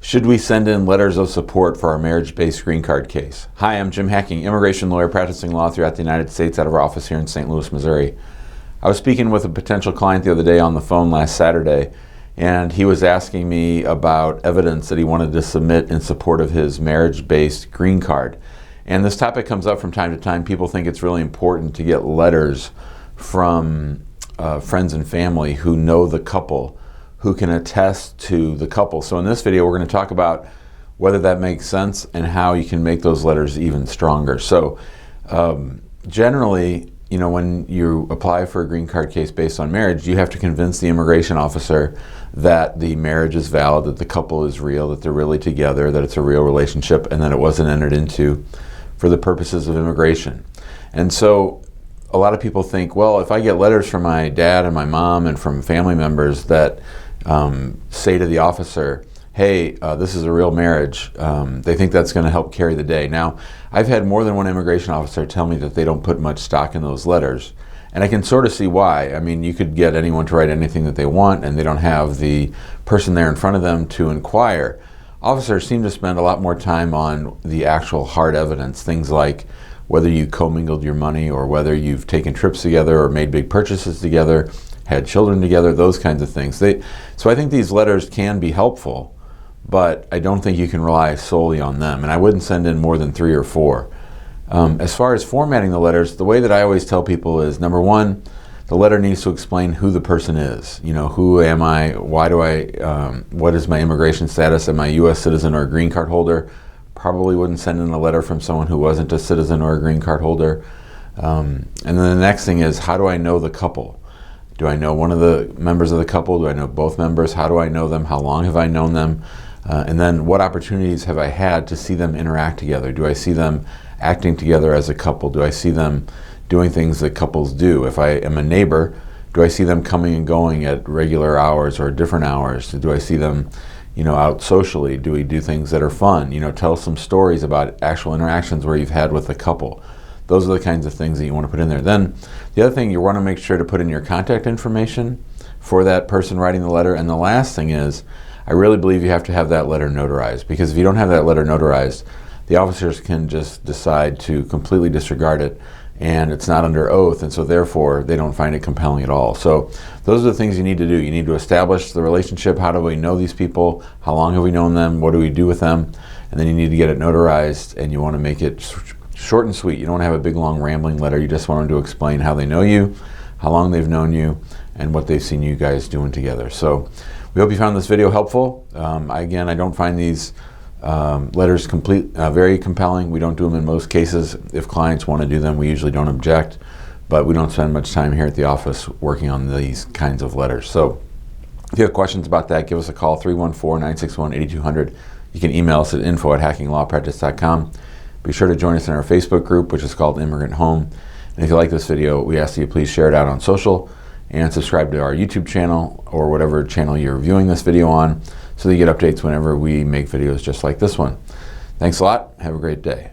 Should we send in letters of support for our marriage-based green card case? Hi, I'm Jim Hacking, immigration lawyer practicing law throughout the United States out of our office here in St. Louis, Missouri. I was speaking with a potential client the other day on the phone last Saturday, and he was asking me about evidence that he wanted to submit in support of his marriage-based green card. And this topic comes up from time to time. People think it's really important to get letters from friends and family who know the couple, who can attest to the couple. So in this video, we're going to talk about whether that makes sense and how you can make those letters even stronger. So generally, when you apply for a green card case based on marriage, you have to convince the immigration officer that the marriage is valid, that the couple is real, that they're really together, that it's a real relationship, and that it wasn't entered into for the purposes of immigration. And so a lot of people think, well, if I get letters from my dad and my mom and from family members that say to the officer, hey, this is a real marriage, they think that's going to help carry the day. Now, I've had more than one immigration officer tell me that they don't put much stock in those letters, and I can sort of see why. I mean, you could get anyone to write anything that they want, and they don't have the person there in front of them to inquire. Officers seem to spend a lot more time on the actual hard evidence, things like whether you commingled your money or whether you've taken trips together or made big purchases together, had children together, those kinds of things. So I think these letters can be helpful, but I don't think you can rely solely on them. And I wouldn't send in more than 3 or 4. As far as formatting the letters, the way that I always tell people is, number one, the letter needs to explain who the person is. Who am I? Why do what is my immigration status? Am I a U.S. citizen or a green card holder? Probably wouldn't send in a letter from someone who wasn't a citizen or a green card holder. And then the next thing is, how do I know the couple? Do I know one of the members of the couple? Do I know both members? How do I know them? How long have I known them? And then what opportunities have I had to see them interact together? Do I see them acting together as a couple? Do I see them doing things that couples do? If I am a neighbor, do I see them coming and going at regular hours or different hours? Do I see them out socially? Do we do things that are fun? Tell some stories about actual interactions where you've had with the couple. Those are the kinds of things that you want to put in there. Then the other thing, you want to make sure to put in your contact information for that person writing the letter. And the last thing is, I really believe you have to have that letter notarized, because if you don't have that letter notarized, the officers can just decide to completely disregard it, and it's not under oath, and so therefore they don't find it compelling at all. So those are the things you need to do. You need to establish the relationship. How do we know these people? How long have we known them? What do we do with them? And then you need to get it notarized, and you want to make it short and sweet. You don't want to have a big, long, rambling letter. You just want them to explain how they know you, how long they've known you, and what they've seen you guys doing together. So we hope you found this video helpful. Again, I don't find these letters very compelling. We don't do them in most cases. If clients want to do them, we usually don't object, but we don't spend much time here at the office working on these kinds of letters. So if you have questions about that, give us a call, 314-961-8200. You can email us at info@hackinglawpractice.com. Be sure to join us in our Facebook group, which is called Immigrant Home. And if you like this video, we ask that you please share it out on social and subscribe to our YouTube channel or whatever channel you're viewing this video on, so that you get updates whenever we make videos just like this one. Thanks a lot. Have a great day.